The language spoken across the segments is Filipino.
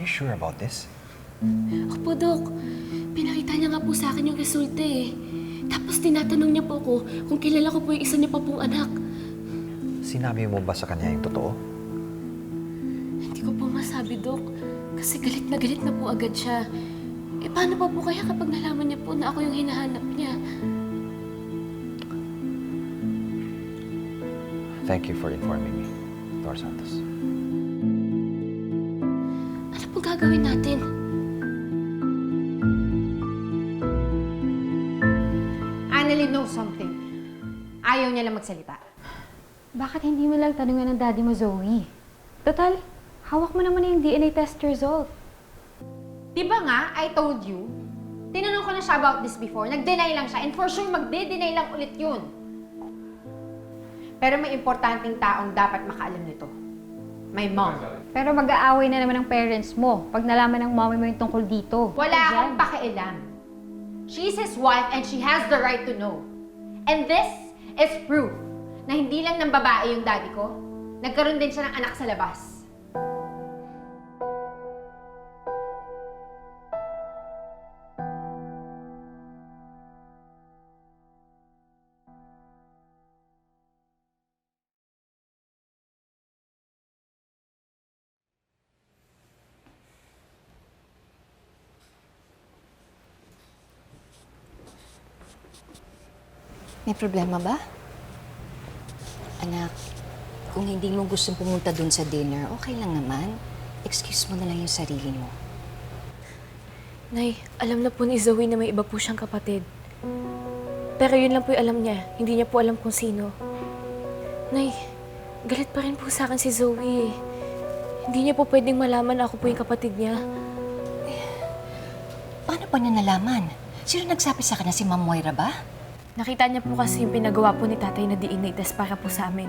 sure about this? Opo, Dok. Pinakita niya nga po sa akin yung resulta eh. Tapos tinatanong niya po ako kung kilala ko po yung isa niya pa pong anak. Sinabi mo ba sa kanya yung totoo? Hindi ko po masabi, Dok. Kasi galit na po agad siya. Eh, paano pa po kaya kapag nalaman niya po na ako yung hinahanap niya? Thank you for informing me, Dor Santos. Ano pong gagawin natin? Annalyn knows something. Ayaw niya lang magsalita. Bakit hindi mo lang tanungin ng daddy mo, Zoe? Total, hawak mo naman na yung DNA test result. Di ba nga, I told you? Tinanong ko na siya about this before. Nag-deny lang siya and for sure magde-deny lang ulit yun. Pero may importanteng taong dapat makaalam nito. My mom. Pero mag-aaway na naman ng parents mo pag nalaman ng mommy mo yung tungkol dito. Wala akong pakialam. She's his wife and she has the right to know. And this is proof na hindi lang ng babae yung daddy ko, nagkaroon din siya ng anak sa labas. May problema ba? Anak, kung hindi mo gustong pumunta dun sa dinner, okay lang naman. Excuse mo na lang yung sarili mo. Nay, alam na po ni Zoe na may iba po siyang kapatid. Pero yun lang po yung alam niya. Hindi niya po alam kung sino. Nay, galit pa rin po sa akin si Zoe. Hindi niya po pwedeng malaman na ako po yung kapatid niya. Paano pa niya nalaman? Sino nagsabi sa kanya, si Ma'am Moira ba? Nakita niya po kasi yung pinagawa po ni tatay na DNA test para po sa amin.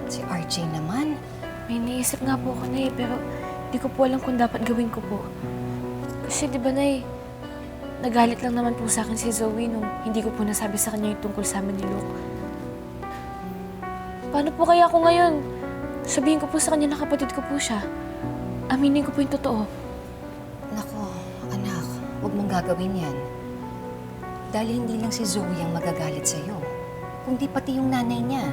Si RJ naman. May naisip nga po ako, Nay, pero di ko po alam kung dapat gawin ko po. Kasi di ba, Nay, nagalit lang naman po sa akin si Zoe nung hindi ko po nasabi sa kanya yung tungkol sa amin ni Luke. Paano po kaya ako ngayon? Sabihin ko po sa kanya na kapatid ko po siya. Aminin ko po yung totoo. Nako, anak, huwag mong gagawin yan. Dahil hindi lang si Zoe ang magagalit sa'yo, kundi pati yung nanay niya.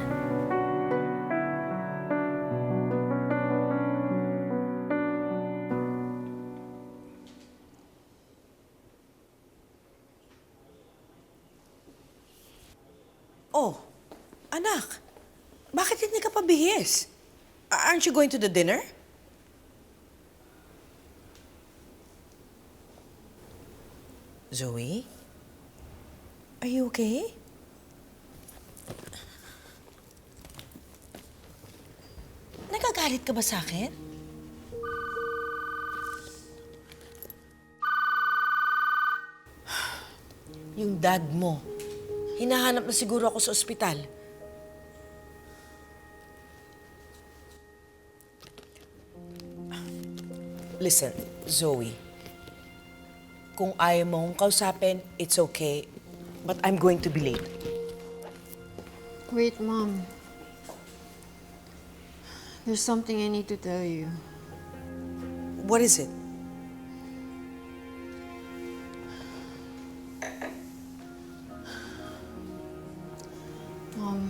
Oh, anak, bakit hindi ka pa bihis? Aren't you going to the dinner? Zoe? Are you okay? Nagagalit ka ba sa akin? Yung dad mo. Hinahanap na siguro ako sa ospital. Listen, Zoe. Kung ayaw mo akong kausapin, it's okay. But I'm going to be late. Wait, Mom. There's something I need to tell you. What is it? Mom,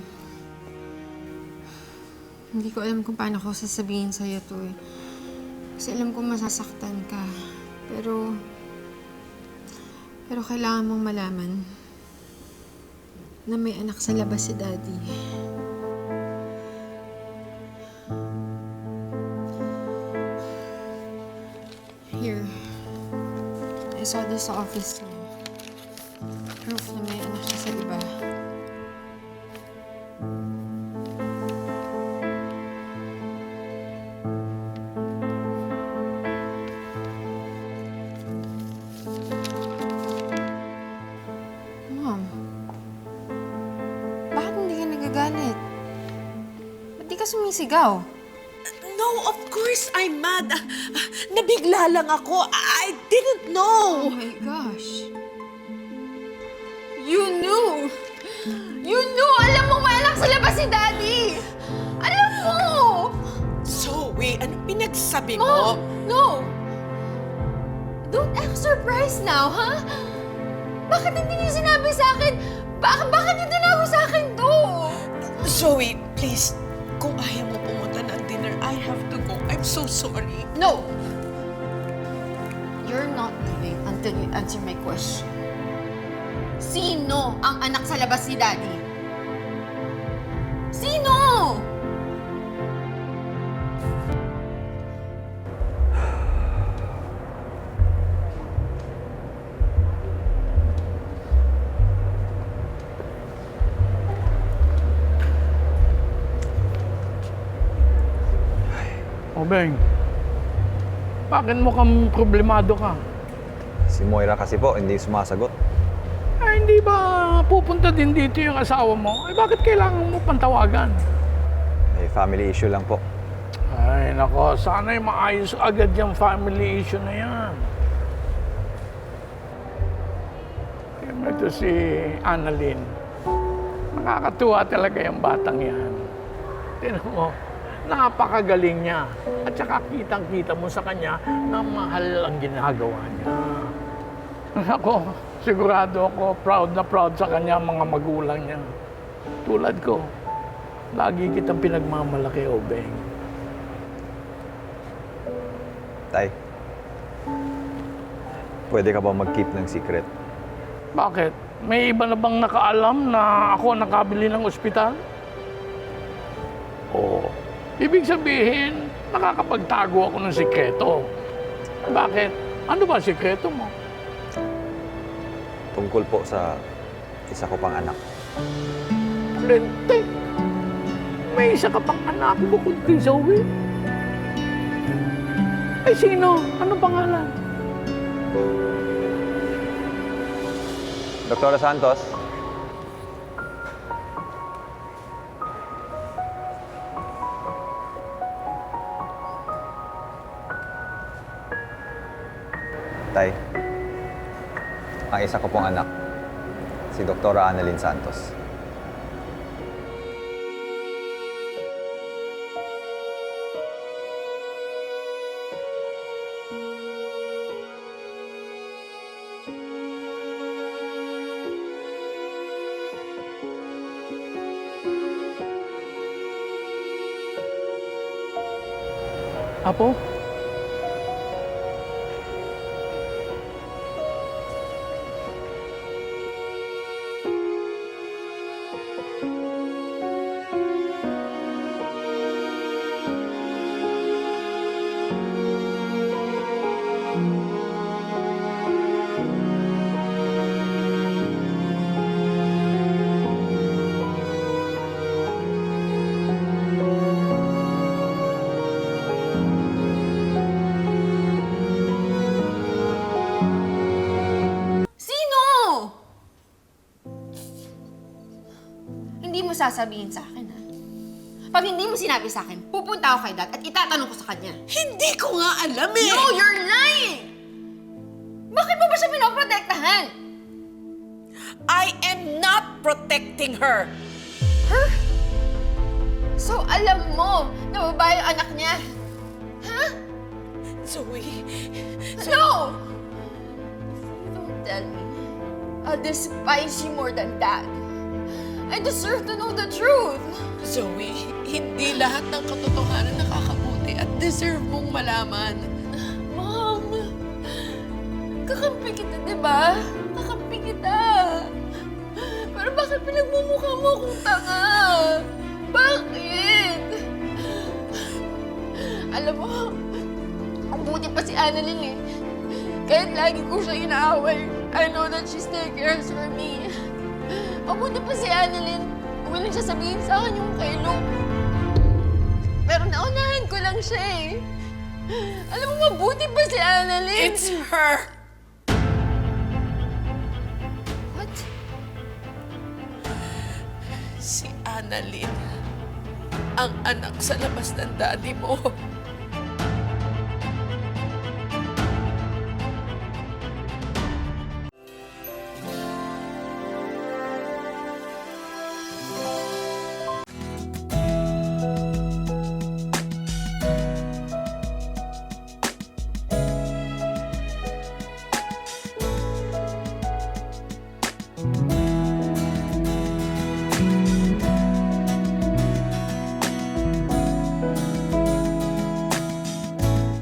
hindi ko alam kung paano ko sasabihin sa'yo to eh. Kasi alam ko masasaktan ka. Pero kailangan mong malaman na may anak sa labas si Daddy. Here. I saw this sa office niya. Proof na may anak siya sa iba. Mom, bakit hindi ka nagagalit? Ba't di ka sumisigaw? No, of course I'm mad. Nabigla lang ako. I didn't Oh know. my gosh. You knew! You knew! Alam mo may anak sa labas si Daddy! Alam mo! Zoe, ano pinagsabi Mom! mo? No, No! Don't act surprised now, ha? Bakit hindi niyo sinabi sa akin? Bakit niyo tinago sa akin to? Zoe, please. Kung ayaw mo pumunta ng dinner, I have to go. I'm so sorry. No! You're not leaving until you answer my question. Sino ang anak sa labas ni Daddy? Sino? O Beng, bakit mukhang problemado ka? Si Moira kasi po, hindi sumasagot. Ay, hindi ba pupunta din dito yung asawa mo? Ay, bakit kailangan mo pantawagan? May family issue lang po. Ay, nako, sana'y maayos agad yung family issue na yan. Ito si Annalyn. Nakakatuwa talaga yung batang yan. Tignan mo, napakagaling niya. At saka kitang-kita mo sa kanya na mahal ang ginagawa niya. Ako, sigurado ako, proud na proud sa kanya ang mga magulang niya. Tulad ko, lagi kitang pinagmamalaki, Obeng. Tay, pwede ka ba mag-keep ng secret? Bakit? May iba na bang nakaalam na ako nakabili ng ospital? Oo. Ibig sabihin, nakakapagtago ako ng sikreto. Bakit? Ano ba sikreto mo? Tungkol po sa isa ko pang anak. Lente. May isa ka pang anak bukod kay Zoe. Ay, sino? Anong pangalan? Dr. Santos? Tay, ang isa ko pong anak, si Dr. Annalyn Santos. Apo? Hindi mo sasabihin sa akin, ha? Pag hindi mo sinabi sa akin, pupunta ako kay Dad at itatanong ko sa kanya. Hindi ko nga alam eh. No, you're lying! Bakit mo ba siya pinoprotektahan? I am not protecting her. Her? So alam mo na babae ang anak niya? Ha? Zoe. No! Don't tell me. I'll despise you more than that. I deserve to know the truth. Zoe, hindi lahat ng katotohanan nakakabuti at deserve mong malaman. Mom, kakampi kita, di ba? Kakampi kita. Pero bakit pinagmumukha mo akong tanga? Bakit? Alam mo, ang buti pa si Annalyn eh. Kahit lagi ko siya inaaway, I know that she still cares for me. Mabuti pa si Annalyn. Willing siya sabihin sa akin yung kay Luke. Pero naunahan ko lang siya eh. Alam mo, mabuti pa si Annalyn. It's her. What? Si Annalyn. Ang anak sa labas ng daddy mo.